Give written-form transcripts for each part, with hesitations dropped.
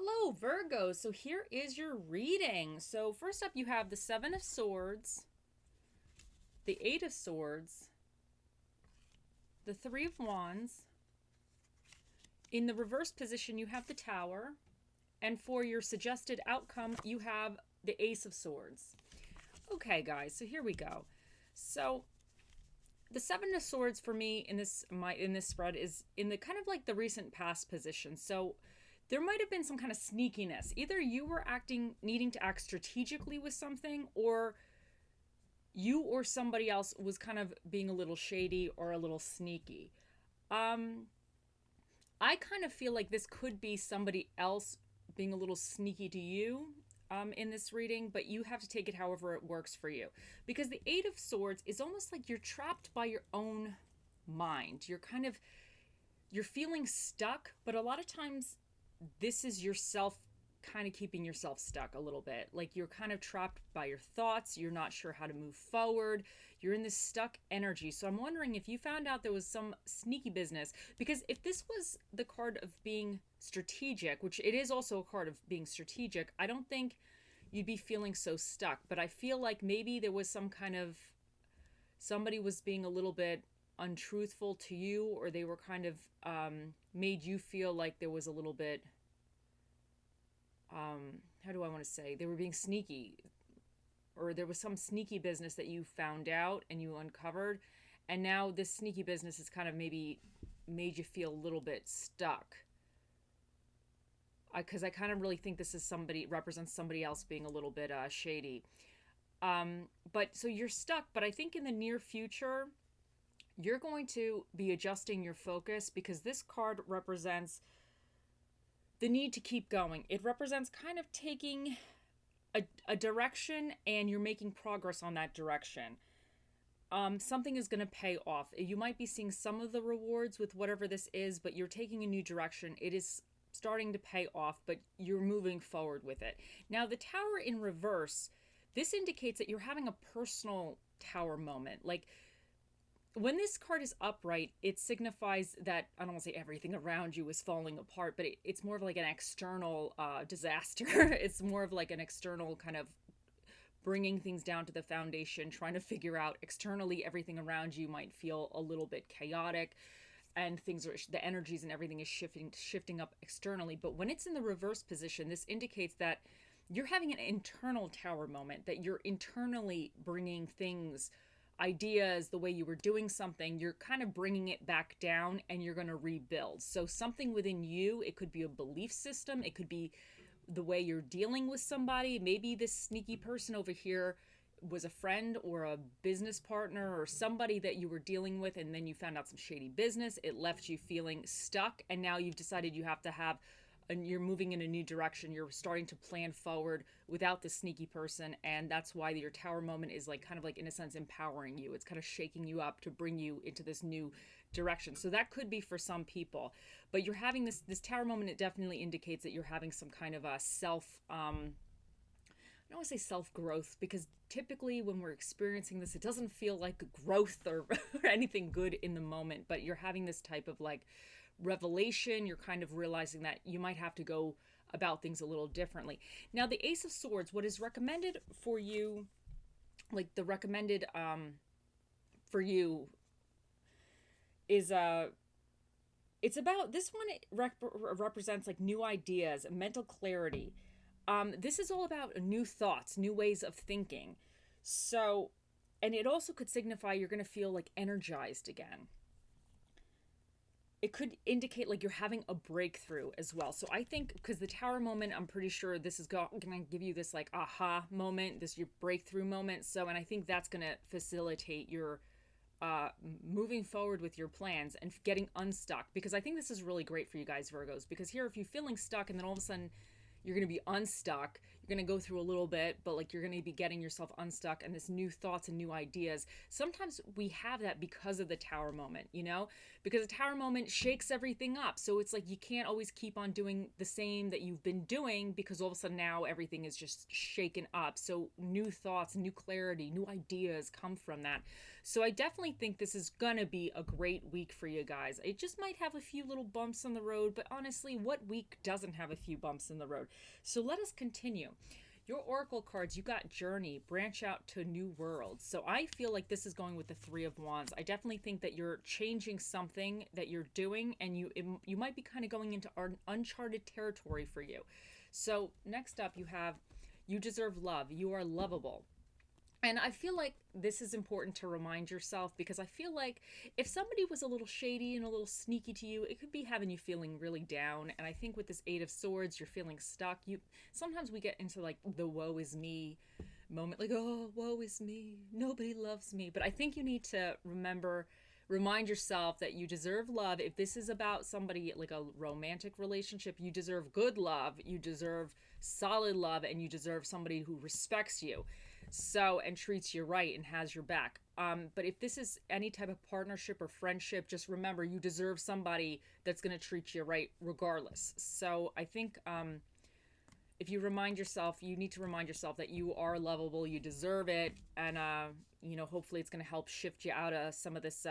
Hello, Virgo. So here is your reading. So first up, you have the Seven of Swords, the Eight of Swords, the Three of Wands. In the reverse position, you have the Tower. And for your suggested outcome, you have the Ace of Swords. Okay, guys, so here we go. So the Seven of Swords for me in this spread is in the kind of like the recent past position. So there might have been some kind of sneakiness. Either you were needing to act strategically with something, or you or somebody else was kind of being a little shady or a little sneaky. I kind of feel like this could be somebody else being a little sneaky to you in this reading, but you have to take it however it works for you. Because the Eight of Swords is almost like you're trapped by your own mind. You're feeling stuck, but a lot of times this is yourself kind of keeping yourself stuck a little bit. Like you're kind of trapped by your thoughts. You're not sure how to move forward. You're in this stuck energy. So I'm wondering if you found out there was some sneaky business, because if this was the card of being strategic, which it is also a card of being strategic, I don't think you'd be feeling so stuck. But I feel like maybe there was some kind of, somebody was being a little bit untruthful to you, or they were kind of made you feel like there was a little bit how do I want to say, they were being sneaky, or there was some sneaky business that you found out and you uncovered, and now this sneaky business has kind of maybe made you feel a little bit stuck, because I kind of really think this is represents somebody else being a little bit shady. But so you're stuck, but I think in the near future you're going to be adjusting your focus, because this card represents the need to keep going. It represents kind of taking a direction, and you're making progress on that direction. Something is going to pay off. You might be seeing some of the rewards with whatever this is, but you're taking a new direction. It is starting to pay off, but you're moving forward with it. Now, the Tower in reverse, this indicates that you're having a personal Tower moment. Like, when this card is upright, it signifies that, I don't want to say everything around you is falling apart, but it's more of like an external disaster. It's more of like an external kind of bringing things down to the foundation, trying to figure out externally everything around you might feel a little bit chaotic, and the energies and everything is shifting up externally. But when it's in the reverse position, this indicates that you're having an internal Tower moment, that you're internally bringing things, ideas, the way you were doing something, you're kind of bringing it back down, and you're going to rebuild. So something within you, it could be a belief system, it could be the way you're dealing with somebody. Maybe this sneaky person over here was a friend or a business partner or somebody that you were dealing with, and then you found out some shady business. It left you feeling stuck, and now you've decided you have to have, and you're moving in a new direction. You're starting to plan forward without the sneaky person, and that's why your Tower moment is like kind of like, in a sense, empowering you. It's kind of shaking you up to bring you into this new direction. So that could be for some people, but you're having this Tower moment. It definitely indicates that you're having some kind of a I don't want to say self-growth, because typically when we're experiencing this, it doesn't feel like growth or anything good in the moment, but you're having this type of like revelation. You're kind of realizing that you might have to go about things a little differently. Now, the Ace of Swords, what is recommended for you, like the recommended for you is it's about, this one, it represents like new ideas, mental clarity. This is all about new thoughts, new ways of thinking. So, and it also could signify you're going to feel like energized again. It could indicate like you're having a breakthrough as well. So I think, because the Tower moment, I'm pretty sure this is going to give you this like aha moment, this your breakthrough moment. So, and I think that's going to facilitate your moving forward with your plans and getting unstuck, because I think this is really great for you guys, Virgos, because here, if you're feeling stuck and then all of a sudden you're going to be unstuck, you're you're going to go through a little bit, but like you're going to be getting yourself unstuck and this new thoughts and new ideas. Sometimes we have that because of the tower moment, you know, because the tower moment shakes everything up. So it's like you can't always keep on doing the same that you've been doing, because all of a sudden now everything is just shaken up. So new thoughts, new clarity, new ideas come from that. So I definitely think this is gonna be a great week for you guys. It just might have a few little bumps in the road, but honestly, what week doesn't have a few bumps in the road? So let us continue. Your oracle cards, you got journey, branch out to new worlds. So I feel like this is going with the Three of Wands. I definitely think that you're changing something that you're doing, and you might be kind of going into uncharted territory for you. So next up, you have you deserve love. You are lovable. And I feel like this is important to remind yourself, because I feel like if somebody was a little shady and a little sneaky to you, it could be having you feeling really down. And I think with this Eight of Swords, you're feeling stuck. Sometimes we get into like the woe is me moment, like, oh, woe is me, nobody loves me. But I think you need to remind yourself that you deserve love. If this is about somebody like a romantic relationship, you deserve good love, you deserve solid love, and you deserve somebody who respects you, so, and treats you right and has your back. But if this is any type of partnership or friendship, just remember you deserve somebody that's going to treat you right regardless. So I think if you need to remind yourself that you are lovable, you deserve it, and hopefully it's going to help shift you out of some of this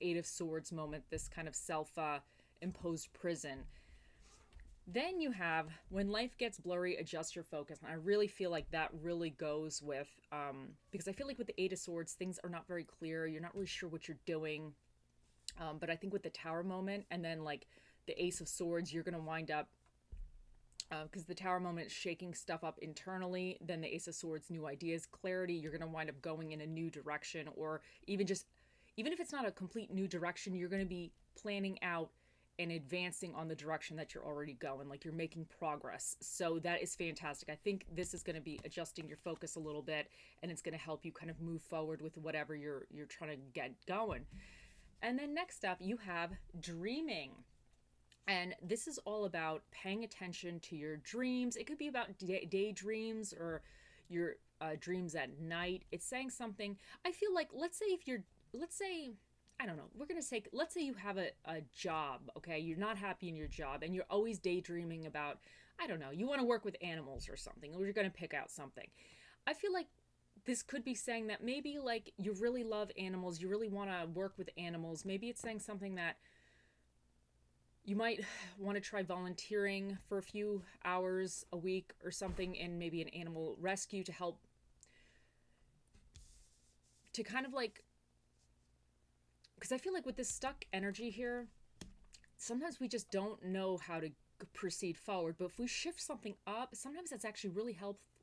Eight of Swords moment, this kind of self-imposed prison. Then you have when life gets blurry, adjust your focus. And I really feel like that really goes with, because I feel like with the Eight of Swords, things are not very clear. You're not really sure what you're doing. But I think with the Tower moment and then like the Ace of Swords, you're going to wind up, because the Tower moment is shaking stuff up internally. Then the Ace of Swords, new ideas, clarity. You're going to wind up going in a new direction, or even if it's not a complete new direction, you're going to be planning out and advancing on the direction that you're already going, like you're making progress. So that is fantastic. I think this is going to be adjusting your focus a little bit, and it's going to help you kind of move forward with whatever you're trying to get going. And then next up, you have dreaming. And this is all about paying attention to your dreams. It could be about daydreams or your dreams at night. It's saying something. I feel like, let's say, I don't know, let's say you have a job, okay? You're not happy in your job and you're always daydreaming about, I don't know, you want to work with animals or something, or you're going to pick out something. I feel like this could be saying that maybe like you really love animals, you really want to work with animals. Maybe it's saying something that you might want to try volunteering for a few hours a week or something in maybe an animal rescue to help to kind of like, because I feel like with this stuck energy here, sometimes we just don't know how to proceed forward. But if we shift something up, sometimes that's actually really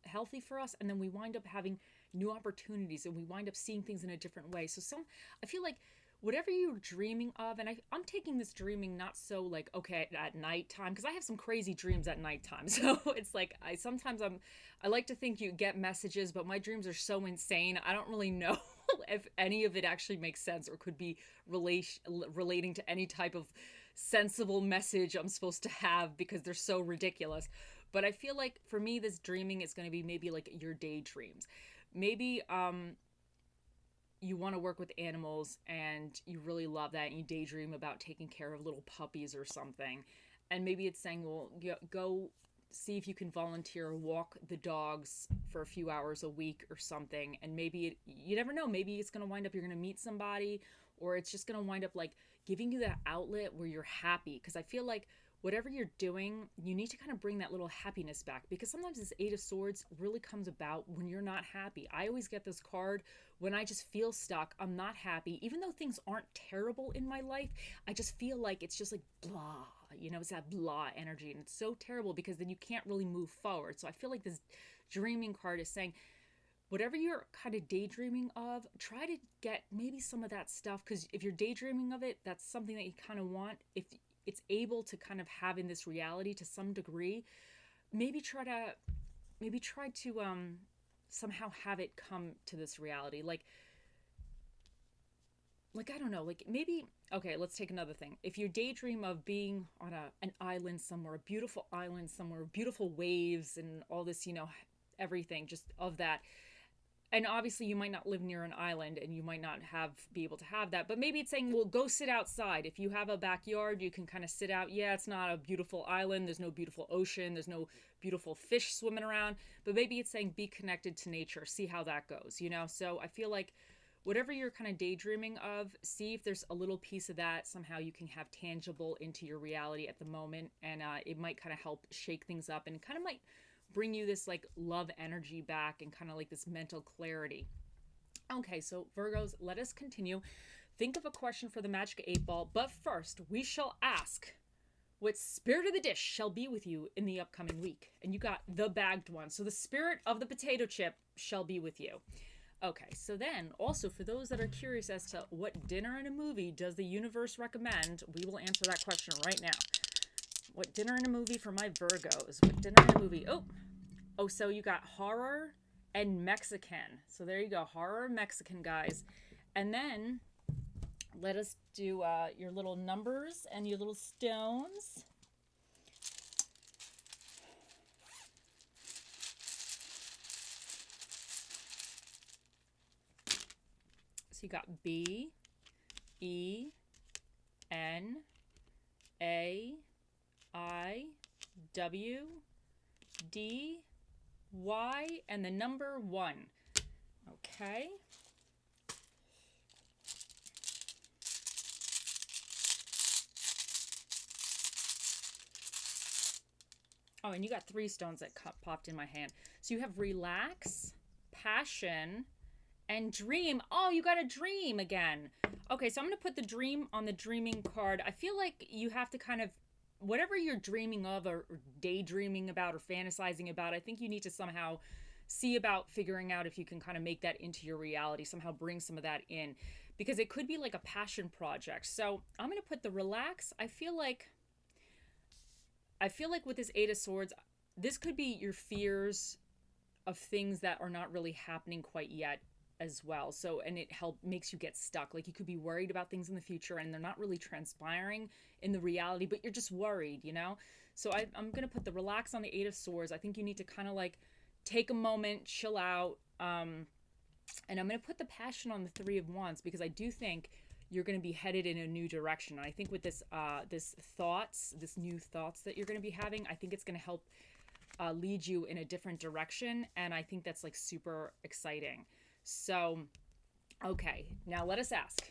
healthy for us. And then we wind up having new opportunities and we wind up seeing things in a different way. So I feel like whatever you're dreaming of, and I'm taking this dreaming not so like, okay, at nighttime, because I have some crazy dreams at nighttime. So it's like, I like to think you get messages, but my dreams are so insane. I don't really know if any of it actually makes sense or could be relating to any type of sensible message I'm supposed to have, because they're so ridiculous. But I feel like for me, this dreaming is going to be maybe like your daydreams. Maybe you want to work with animals and you really love that, and you daydream about taking care of little puppies or something. And maybe it's saying, well, go see if you can volunteer, walk the dogs for a few hours a week or something. And maybe you never know, maybe it's going to wind up, you're going to meet somebody, or it's just going to wind up like giving you that outlet where you're happy. Because I feel like whatever you're doing, you need to kind of bring that little happiness back, because sometimes this Eight of Swords really comes about when you're not happy. I always get this card when I just feel stuck, I'm not happy. Even though things aren't terrible in my life, I just feel like it's just like blah, it's that blah energy. And it's so terrible because then you can't really move forward. So I feel like this dreaming card is saying, whatever you're kind of daydreaming of, try to get maybe some of that stuff, because if you're daydreaming of it, that's something that you kind of want. If it's able to kind of have in this reality to some degree, maybe try to somehow have it come to this reality. Like like, I don't know, like maybe, okay, let's take another thing. If you daydream of being on an island somewhere, a beautiful island somewhere, beautiful waves and all this, everything just of that. And obviously you might not live near an island and you might not be able to have that, but maybe it's saying, well, go sit outside. If you have a backyard, you can kind of sit out. Yeah, it's not a beautiful island, there's no beautiful ocean, there's no beautiful fish swimming around, but maybe it's saying be connected to nature, see how that goes, So I feel like whatever you're kind of daydreaming of, see if there's a little piece of that somehow you can have tangible into your reality at the moment, and it might kind of help shake things up and kind of might bring you this like love energy back and kind of like this mental clarity. Okay, so Virgos, let us continue. Think of a question for the Magic 8 Ball, but first we shall ask what spirit of the dish shall be with you in the upcoming week. And you got the bagged one. So the spirit of the potato chip shall be with you. Okay, so then also for those that are curious as to what dinner and a movie does the universe recommend, we will answer that question right now. What dinner and a movie for my Virgos? What dinner and a movie? Oh, so you got horror and Mexican. So there you go, horror, Mexican, guys. And then let us do your little numbers and your little stones. So you got B, E, N, A, I, W, D, Y, and the number 1. Okay. Oh, and you got 3 stones that popped in my hand. So you have relax, passion, and dream. Oh, you got a dream again. Okay, so I'm going to put the dream on the dreaming card. I feel like you have to kind of, whatever you're dreaming of or daydreaming about or fantasizing about, I think you need to somehow see about figuring out if you can kind of make that into your reality, somehow bring some of that in, because it could be like a passion project. So I'm going to put the relax. I feel like with this 8 of Swords, this could be your fears of things that are not really happening quite yet as well. So, and it makes you get stuck. Like you could be worried about things in the future and they're not really transpiring in the reality, but you're just worried, So I'm going to put the relax on the 8 of Swords. I think you need to kind of like take a moment, chill out. And I'm going to put the passion on the 3 of Wands because I do think you're going to be headed in a new direction. And I think with this new thoughts that you're going to be having, I think it's going to help lead you in a different direction. And I think that's like super exciting. So, okay, now let us ask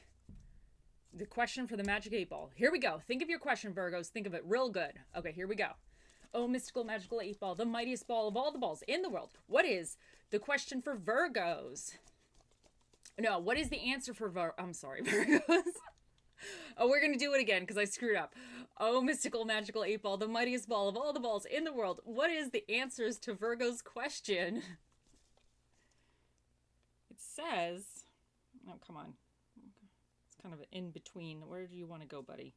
the question for the Magic 8 Ball. Here we go. Think of your question, Virgos. Think of it real good. Okay, here we go. Oh, mystical, magical 8 Ball, the mightiest ball of all the balls in the world. What is the question for Virgos? No, what is the answer for Virgos. Oh, we're going to do it again because I screwed up. Oh, mystical, magical 8 Ball, the mightiest ball of all the balls in the world. What is the answers to Virgo's question? It says, oh, come on. It's kind of in between. Where do you want to go, buddy?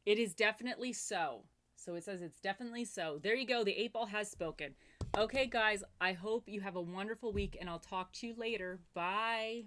It is definitely so. So it says it's definitely so. There you go. The 8 Ball has spoken. Okay, guys, I hope you have a wonderful week, and I'll talk to you later. Bye.